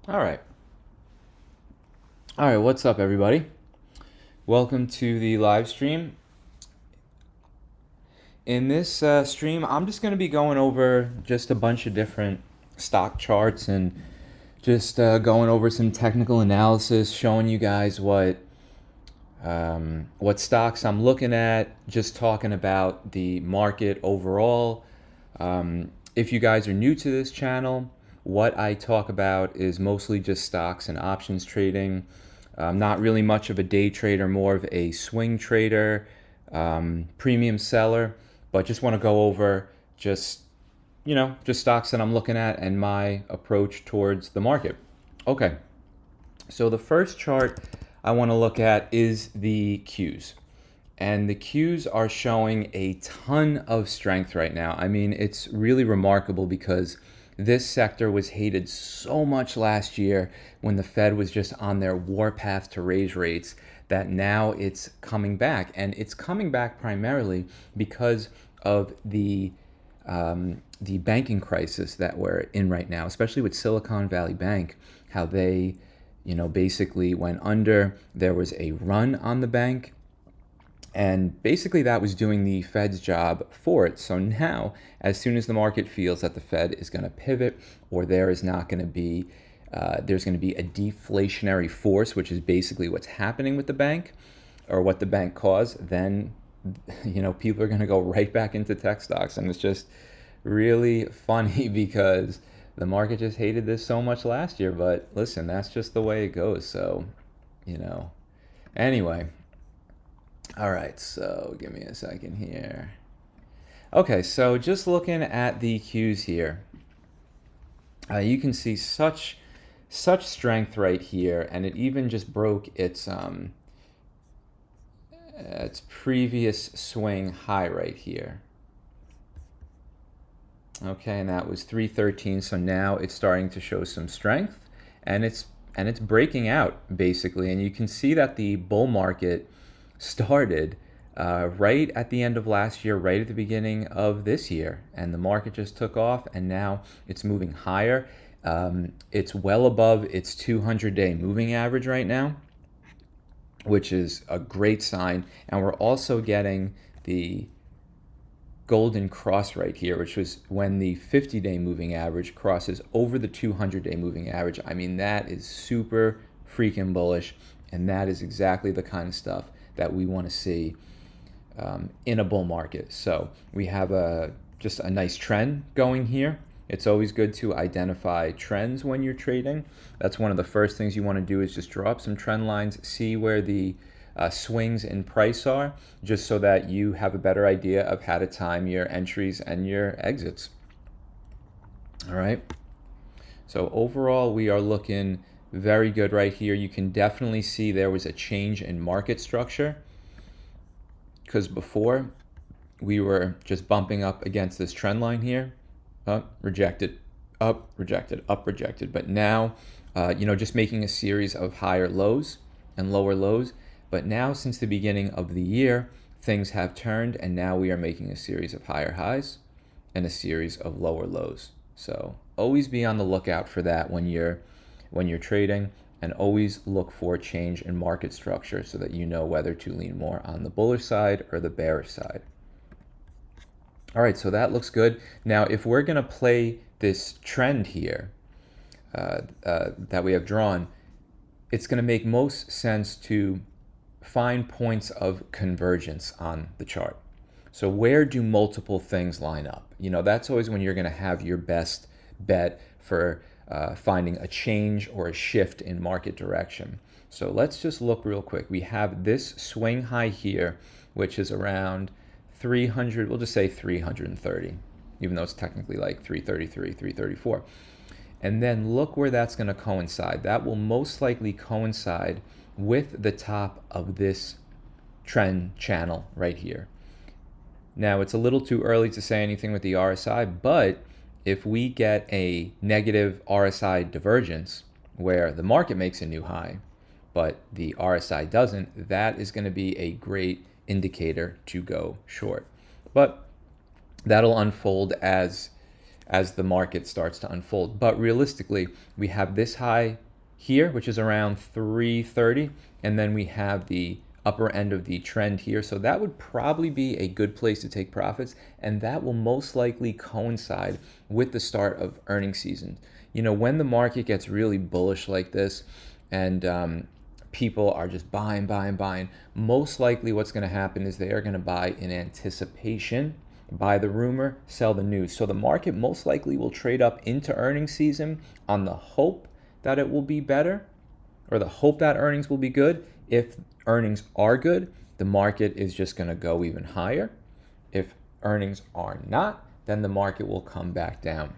All right. All right, what's up, everybody? Welcome to the live stream. In this stream, I'm just going to be going over just a bunch of different stock charts and just going over some technical analysis, showing you guys what stocks I'm looking at, just talking about the market overall. If you guys are new to this channel, what I talk about is mostly just stocks and options trading. Not really much of a day trader, more of a swing trader, premium seller, but just want to go over just just stocks that I'm looking at and my approach towards the market. Okay, so the first chart I want to look at is the Qs. And the Qs are showing a ton of strength right now. I mean, it's really remarkable because this sector was hated so much last year when the Fed was just on their warpath to raise rates that now it's coming back. And it's coming back primarily because of the banking crisis that we're in right now, especially with Silicon Valley Bank, how they, basically went under. There was a run on the bank, and basically that was doing the Fed's job for it. So now, as soon as the market feels that the Fed is going to pivot, or there is not going to be, there's going to be a deflationary force, which is basically what's happening with the bank, or what the bank caused, then people are going to go right back into tech stocks. And it's just really funny because the market just hated this so much last year. But listen, that's just the way it goes. So, you know, anyway. All right, so give me a second here. Okay, so just looking at the Qs here, you can see such strength right here, and it even just broke its previous swing high right here. Okay, and that was 313. So now it's starting to show some strength, and it's breaking out basically. And you can see that the bull market started right at the end of last year, right at the beginning of this year, and the market just took off, and now it's moving higher. It's well above its 200-day moving average right now, which is a great sign. And we're also getting the golden cross right here, which was when the 50-day moving average crosses over the 200-day moving average. I mean, that is super freaking bullish, and that is exactly the kind of stuff that we want to see in a bull market. So we have just a nice trend going here. It's always good to identify trends when you're trading. That's one of the first things you want to do, is just draw up some trend lines, see where the swings in price are, just so that you have a better idea of how to time your entries and your exits. All right. So overall, we are looking very good right here. You can definitely see there was a change in market structure, because before we were just bumping up against this trend line here, up, rejected, up, rejected, up, rejected. But now, just making a series of higher lows and lower lows. But now, since the beginning of the year, things have turned, and now we are making a series of higher highs and a series of lower lows. So always be on the lookout for that when you're trading, and always look for change in market structure so that you know whether to lean more on the bullish side or the bearish side. All right, so that looks good. Now, if we're going to play this trend here that we have drawn, it's going to make most sense to find points of convergence on the chart. So where do multiple things line up? That's always when you're going to have your best bet for finding a change or a shift in market direction. So let's just look real quick. We have this swing high here, which is around 300, we'll just say 330, even though it's technically like 333, 334. And then look where that's going to coincide. That will most likely coincide with the top of this trend channel right here. Now, it's a little too early to say anything with the RSI, but if we get a negative RSI divergence where the market makes a new high, but the RSI doesn't, that is going to be a great indicator to go short. But that'll unfold as as the market starts to unfold. But realistically, we have this high here, which is around 330, and then we have the upper end of the trend here. So that would probably be a good place to take profits, and that will most likely coincide with the start of earnings season. You know, when the market gets really bullish like this, and people are just buying, most likely what's going to happen is they are going to buy in anticipation, buy the rumor, sell the news. So the market most likely will trade up into earnings season on the hope that it will be better, or the hope that earnings will be good. If earnings are good, the market is just going to go even higher. If earnings are not, then the market will come back down.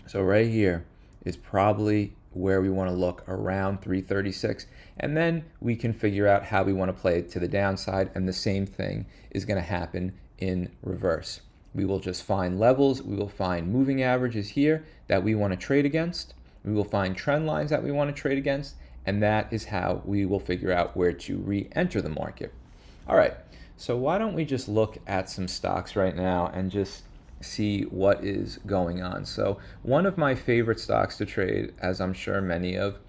So right here is probably where we want to look, around 336, and then we can figure out how we want to play it to the downside, and the same thing is going to happen in reverse. We will just find levels, we will find moving averages here that we want to trade against, we will find trend lines that we want to trade against, and that is how we will figure out where to re-enter the market. All right, so why don't we just look at some stocks right now and just see what is going on. So one of my favorite stocks to trade, as I'm sure many of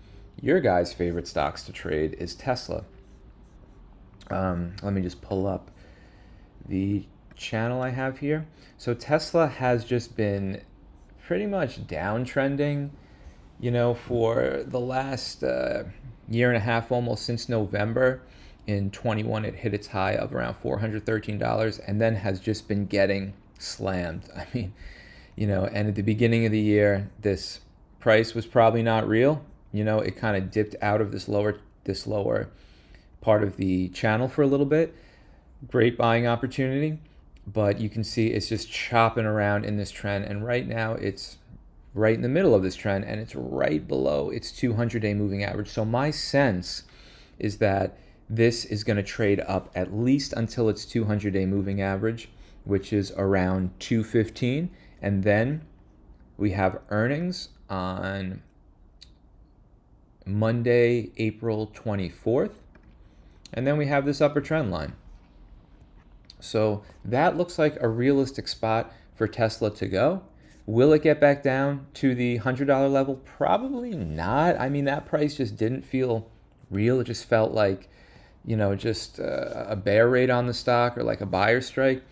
your guys' favorite stocks to trade, is Tesla. Let me just pull up the channel I have here. So Tesla has just been pretty much downtrending, you know, for the last year and a half, almost since November. In 21, it hit its high of around $413, and then has just been getting slammed. I mean, you know, and at the beginning of the year, this price was probably not real. You know, it kind of dipped out of this lower part of the channel for a little bit. Great buying opportunity, but you can see it's just chopping around in this trend, and right now it's right in the middle of this trend, and it's right below its 200-day moving average. So my sense is that this is going to trade up at least until its 200-day moving average, which is around 215, and then we have earnings on Monday, April 24th, and then we have this upper trend line. So that looks like a realistic spot for Tesla to go. Will it get back down to the $100 level? Probably not. I mean, that price just didn't feel real. It just felt like, you know, just a bear rate on the stock, or like a buyer strike.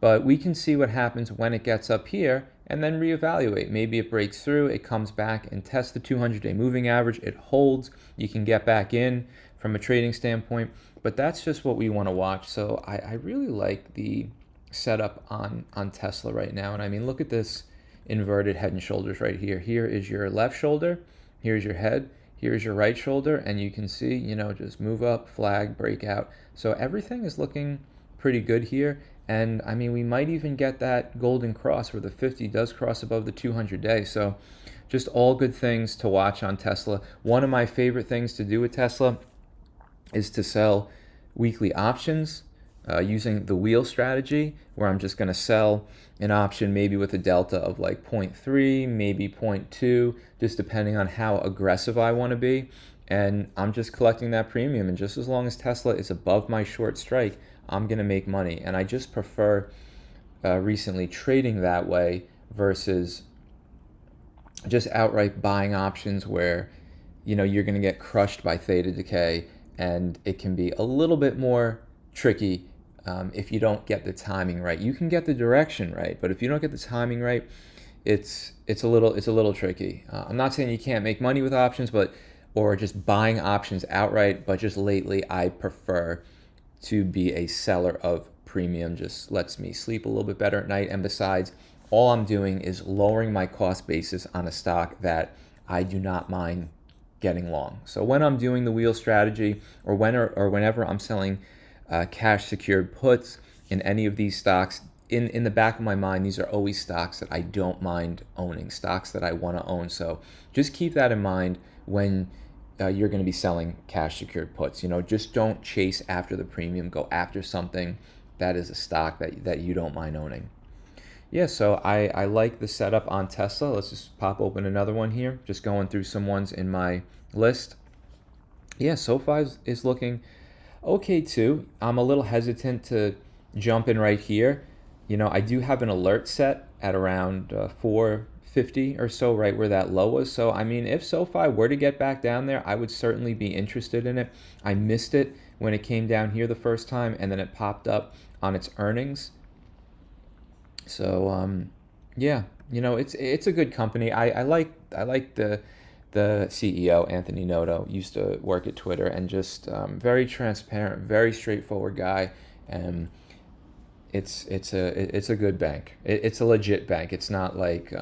But we can see what happens when it gets up here and then reevaluate. Maybe it breaks through, it comes back and tests the 200-day moving average, it holds, you can get back in from a trading standpoint. But that's just what we want to watch. So I really like the setup on Tesla right now. And I mean, look at this inverted head and shoulders right here. Here is your left shoulder, here's your head, here's your right shoulder, and you can see, you know, just move up, flag, breakout. So everything is looking pretty good here. And I mean, we might even get that golden cross where the 50 does cross above the 200-day. So just all good things to watch on Tesla. One of my favorite things to do with Tesla is to sell weekly options using the wheel strategy, where I'm just going to sell an option maybe with a delta of like 0.3, maybe 0.2, just depending on how aggressive I want to be. And I'm just collecting that premium. And just as long as Tesla is above my short strike, I'm going to make money. And I just prefer recently trading that way versus just outright buying options where, you know, you're going to get crushed by theta decay, and it can be a little bit more tricky if you don't get the timing right. You can get the direction right, but if you don't get the timing right, it's a little tricky. I'm not saying you can't make money with options, or just buying options outright, but just lately I prefer to be a seller of premium. Just lets me sleep a little bit better at night, and besides, all I'm doing is lowering my cost basis on a stock that I do not mind getting long. So when I'm doing the wheel strategy, or whenever I'm selling cash secured puts in any of these stocks, in the back of my mind, these are always stocks that I don't mind owning, stocks that I want to own. So just keep that in mind when you're going to be selling cash secured puts. You know, just don't chase after the premium. Go after something that is a stock that you don't mind owning. Yeah, so I like the setup on Tesla. Let's just pop open another one here. Just going through some ones in my list. Yeah, SoFi is looking okay too. I'm a little hesitant to jump in right here. You know, I do have an alert set at around 450 or so, right where that low was. So I mean, if SoFi were to get back down there, I would certainly be interested in it. I missed it when it came down here the first time, and then it popped up on its earnings. So yeah, it's a good company. I like the CEO Anthony Noto. Used to work at Twitter, and just very transparent, very straightforward guy. And it's a good bank. It's a legit bank. It's not like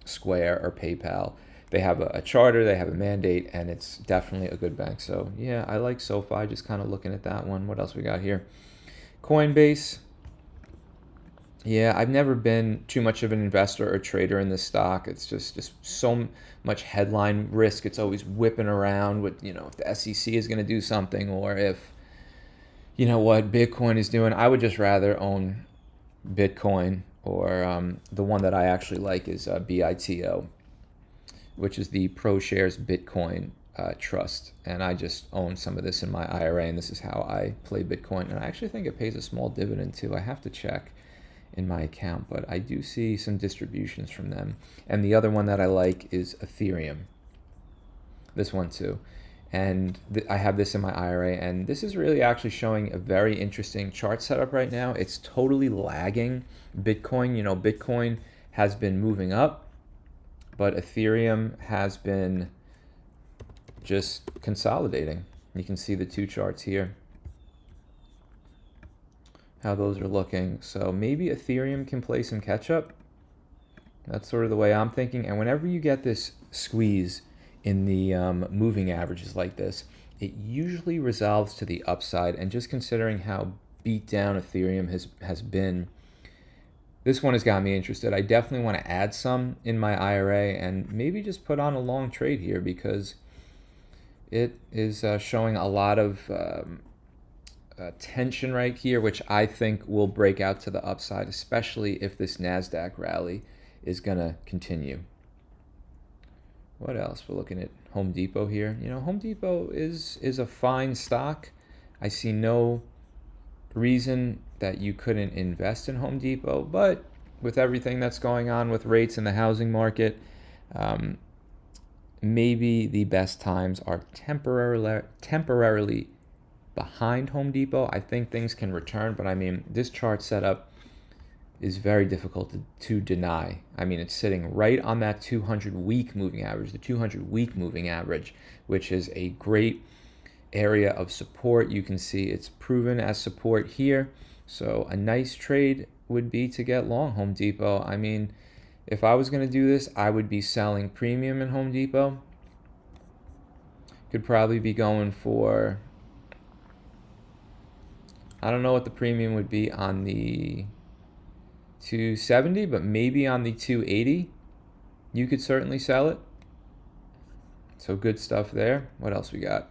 Square or PayPal. They have a charter, they have a mandate, and it's definitely a good bank. So yeah, I like SoFi. Just kind of looking at that one. What else we got here? Coinbase. Yeah, I've never been too much of an investor or trader in this stock. It's just so much headline risk. It's always whipping around with, if the SEC is going to do something, or if, what Bitcoin is doing. I would just rather own Bitcoin, or the one that I actually like is BITO, which is the ProShares Bitcoin Trust. And I just own some of this in my IRA, and this is how I play Bitcoin. And I actually think it pays a small dividend too. I have to check in my account, but I do see some distributions from them. And the other one that I like is Ethereum. This one too. And I have this in my IRA, and this is really actually showing a very interesting chart setup right now. It's totally lagging Bitcoin. Bitcoin has been moving up, but Ethereum has been just consolidating. You can see the two charts here, how those are looking. So maybe Ethereum can play some catch up. That's sort of the way I'm thinking. And whenever you get this squeeze in the moving averages like this, it usually resolves to the upside. And just considering how beat down Ethereum has been, this one has got me interested. I definitely want to add some in my IRA and maybe just put on a long trade here, because it is showing a lot of tension right here, which I think will break out to the upside, especially if this NASDAQ rally is going to continue. What else? We're looking at Home Depot here. Home Depot is a fine stock. I see no reason that you couldn't invest in Home Depot, but with everything that's going on with rates in the housing market, maybe the best times are temporarily behind Home Depot. I think things can return, but I mean, this chart setup is very difficult to deny. I mean, it's sitting right on that 200-week moving average, the 200-week moving average, which is a great area of support. You can see it's proven as support here. So a nice trade would be to get long Home Depot. I mean, if I was going to do this, I would be selling premium in Home Depot. Could probably be going for, I don't know what the premium would be on the 270, but maybe on the 280, you could certainly sell it. So good stuff there. What else we got?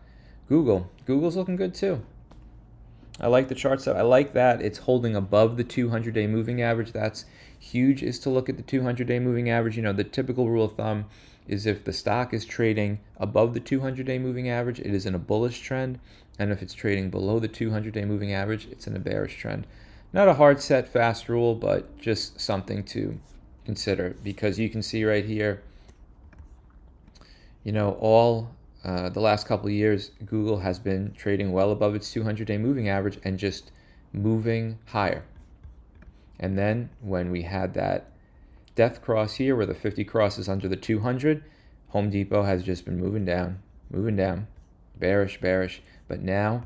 Google's looking good too. I like the chart set. I like that it's holding above the 200-day moving average. That's huge, is to look at the 200-day moving average. The typical rule of thumb is if the stock is trading above the 200-day moving average, it is in a bullish trend. And if it's trading below the 200-day moving average, it's in a bearish trend. Not a hard set fast rule, but just something to consider, because you can see right here, all the last couple of years, Google has been trading well above its 200-day moving average and just moving higher. And then when we had that death cross here where the 50 crosses under the 200, Home Depot has just been moving down, bearish. But now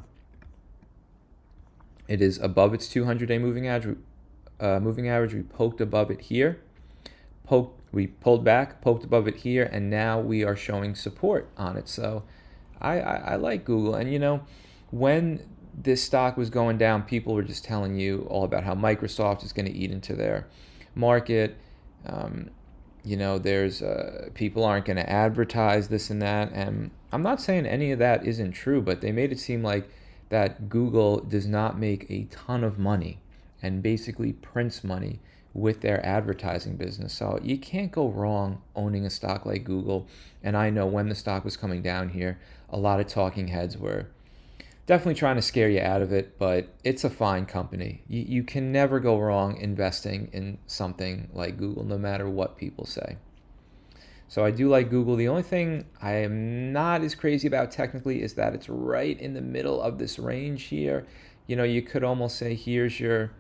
it is above its 200-day moving average. We poked above it here. We pulled back, poked above it here, and now we are showing support on it. So I like Google. And when this stock was going down, people were just telling you all about how Microsoft is going to eat into their market. There's people aren't going to advertise this and that. And I'm not saying any of that isn't true, but they made it seem like that Google does not make a ton of money and basically prints money with their advertising business. So you can't go wrong owning a stock like Google. And I know when the stock was coming down here, a lot of talking heads were definitely trying to scare you out of it, but it's a fine company. You can never go wrong investing in something like Google, no matter what people say. So I do like Google. The only thing I am not as crazy about technically is that it's right in the middle of this range here. You could almost say here's your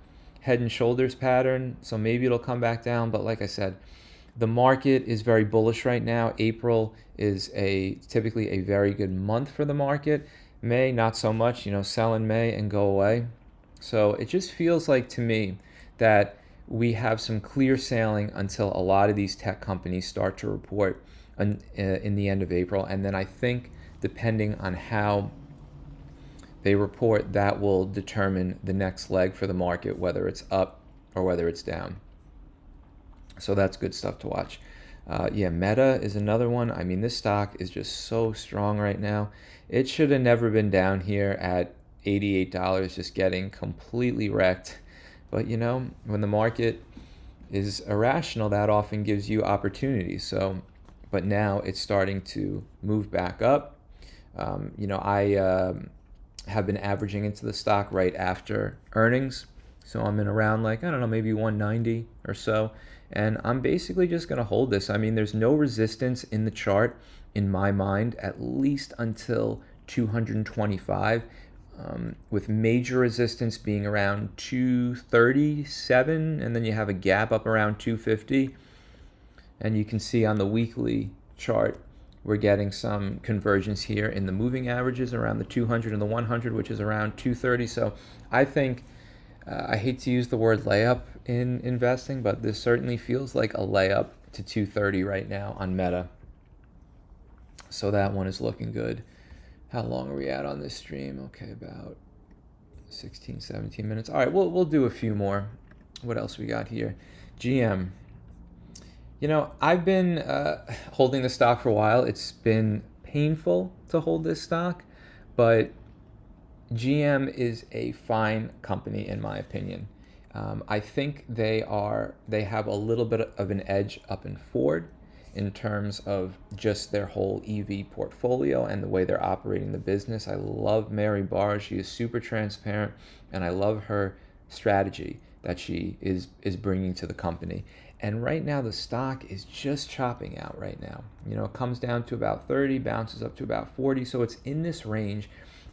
head and shoulders pattern, so maybe it'll come back down. But like I said, the market is very bullish right now. April is typically a very good month for the market. May, not so much, sell in May and go away. So it just feels like to me that we have some clear sailing until a lot of these tech companies start to report in the end of April. And then I think depending on how they report, that will determine the next leg for the market, whether it's up or whether it's down. So that's good stuff to watch. Yeah, Meta is another one. I mean, this stock is just so strong right now. It should have never been down here at $88, just getting completely wrecked. But when the market is irrational, that often gives you opportunities. So, but now it's starting to move back up. I have been averaging into the stock right after earnings. So I'm in around I don't know, maybe 190 or so. And I'm basically just going to hold this. I mean, there's no resistance in the chart in my mind, at least until 225, with major resistance being around 237, and then you have a gap up around 250. And you can see on the weekly chart, we're getting some convergence here in the moving averages around the 200 and the 100, which is around 230. So I think, I hate to use the word layup in investing, but this certainly feels like a layup to 230 right now on Meta. So that one is looking good. How long are we at on this stream? Okay, about 16, 17 minutes. All right, we'll do a few more. What else we got here? GM. I've been holding the stock for a while. It's been painful to hold this stock, but GM is a fine company in my opinion. I think they have a little bit of an edge up in Ford in terms of just their whole EV portfolio and the way they're operating the business. I love Mary Barra. She is super transparent, and I love her strategy that she is bringing to the company. And right now the stock is just chopping out right now. It comes down to about 30, bounces up to about 40, so it's in this range.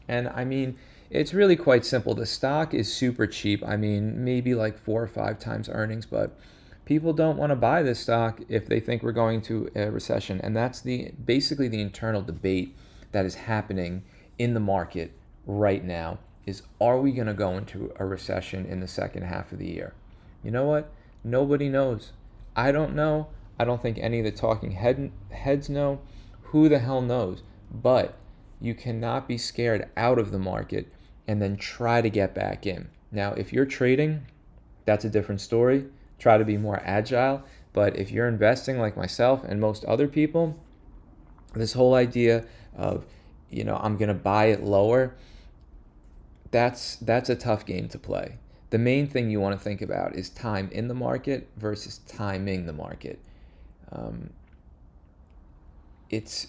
And I mean, it's really quite simple. The stock is super cheap. I mean, maybe like 4 or 5 times earnings, but people don't want to buy this stock if they think we're going to a recession. And that's basically the internal debate that is happening in the market right now is, are we going to go into a recession in the second half of the year? You know what? Nobody knows. I don't know. I don't think any of the talking heads know. Who the hell knows? But you cannot be scared out of the market and then try to get back in. Now, if you're trading, that's a different story. Try to be more agile. But if you're investing like myself and most other people, this whole idea of, I'm going to buy it lower, that's a tough game to play. The main thing you want to think about is time in the market versus timing the market. It's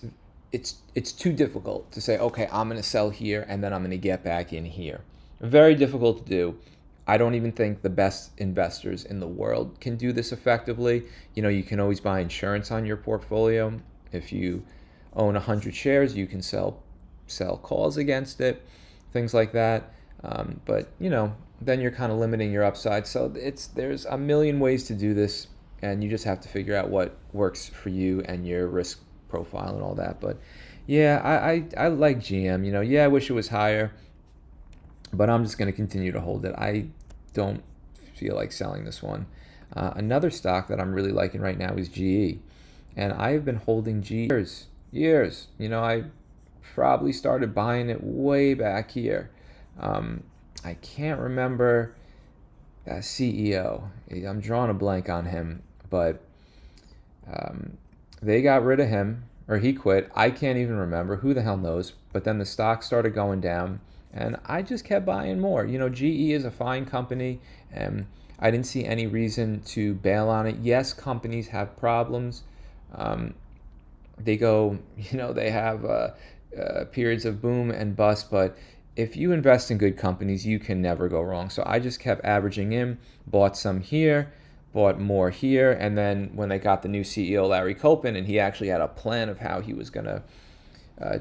too difficult to say, okay, I'm going to sell here and then I'm going to get back in here. Very difficult to do. I don't even think the best investors in the world can do this effectively. You can always buy insurance on your portfolio. If you own 100 shares, you can sell calls against it, things like that. But then you're kind of limiting your upside. So there's a million ways to do this, and you just have to figure out what works for you and your risk profile and all that. But yeah, I like GM. I wish it was higher, but I'm just going to continue to hold it. I don't feel like selling this one. Another stock that I'm really liking right now is GE, and I have been holding GE years. I probably started buying it way back here. I can't remember CEO. I'm drawing a blank on him, but they got rid of him, or he quit. I can't even remember. Who the hell knows? But then the stock started going down, and I just kept buying more. GE is a fine company, and I didn't see any reason to bail on it. Yes, companies have problems. They go, they have periods of boom and bust, but if you invest in good companies, you can never go wrong. So I just kept averaging in, bought some here, bought more here, and then when they got the new CEO, Larry Kopin, and he actually had a plan of how he was going to uh,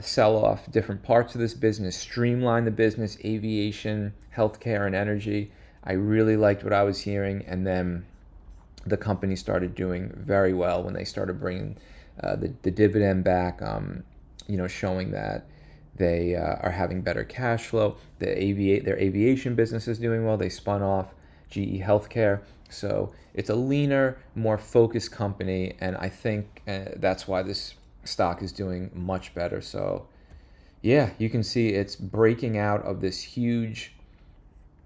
sell off different parts of this business, streamline the business, aviation, healthcare, and energy. I really liked what I was hearing, and then the company started doing very well when they started bringing the dividend back, showing that they are having better cash flow. Their aviation business is doing well. They spun off GE Healthcare. So it's a leaner, more focused company, and I think that's why this stock is doing much better. So yeah, you can see it's breaking out of this huge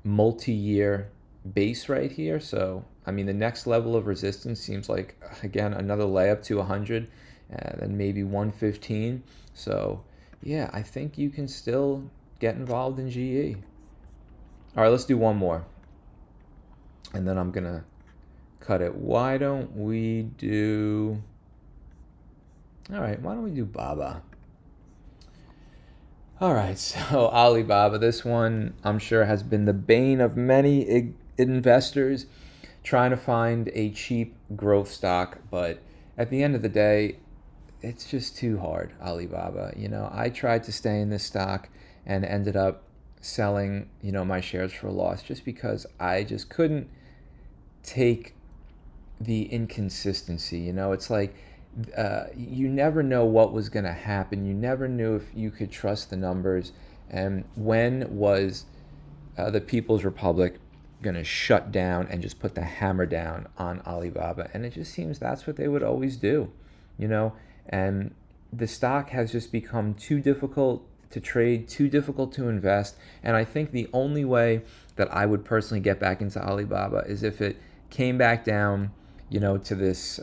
multi-year base right here. So I mean, the next level of resistance seems like, again, another layup to 100 and then maybe 115. So yeah, I think you can still get involved in GE. All right, let's do one more, and then I'm gonna cut it. Why don't we do Baba? All right, so Alibaba, this one I'm sure has been the bane of many investors trying to find a cheap growth stock, but at the end of the day, it's just too hard, Alibaba. I tried to stay in this stock and ended up selling, my shares for a loss just because I just couldn't take the inconsistency. It's like you never know what was going to happen. You never knew if you could trust the numbers. And when was the People's Republic going to shut down and just put the hammer down on Alibaba? And it just seems that's what they would always do, and the stock has just become too difficult to trade, too difficult to invest. And I think the only way that I would personally get back into Alibaba is if it came back down, to this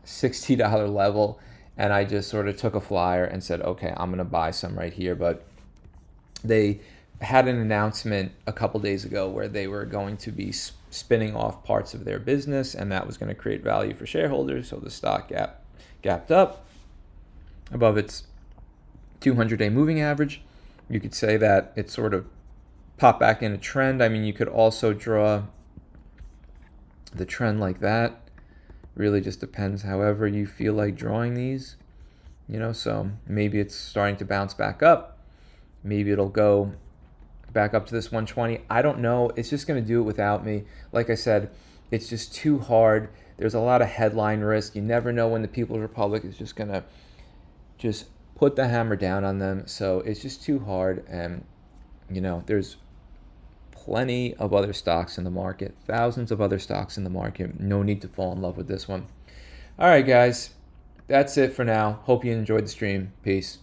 $60 level, and I just sort of took a flyer and said, okay, I'm going to buy some right here. But they had an announcement a couple days ago where they were going to be spinning off parts of their business, and that was going to create value for shareholders. So the stock gapped up above its 200-day moving average. You could say that it sort of popped back in a trend. I mean, you could also draw the trend like that. Really just depends however you feel like drawing these. So maybe it's starting to bounce back up. Maybe it'll go back up to this 120. I don't know. It's just going to do it without me. Like I said, it's just too hard. There's a lot of headline risk. You never know when the People's Republic is just going to just put the hammer down on them. So it's just too hard. And, there's plenty of other stocks in the market, thousands of other stocks in the market. No need to fall in love with this one. All right, guys, that's it for now. Hope you enjoyed the stream. Peace.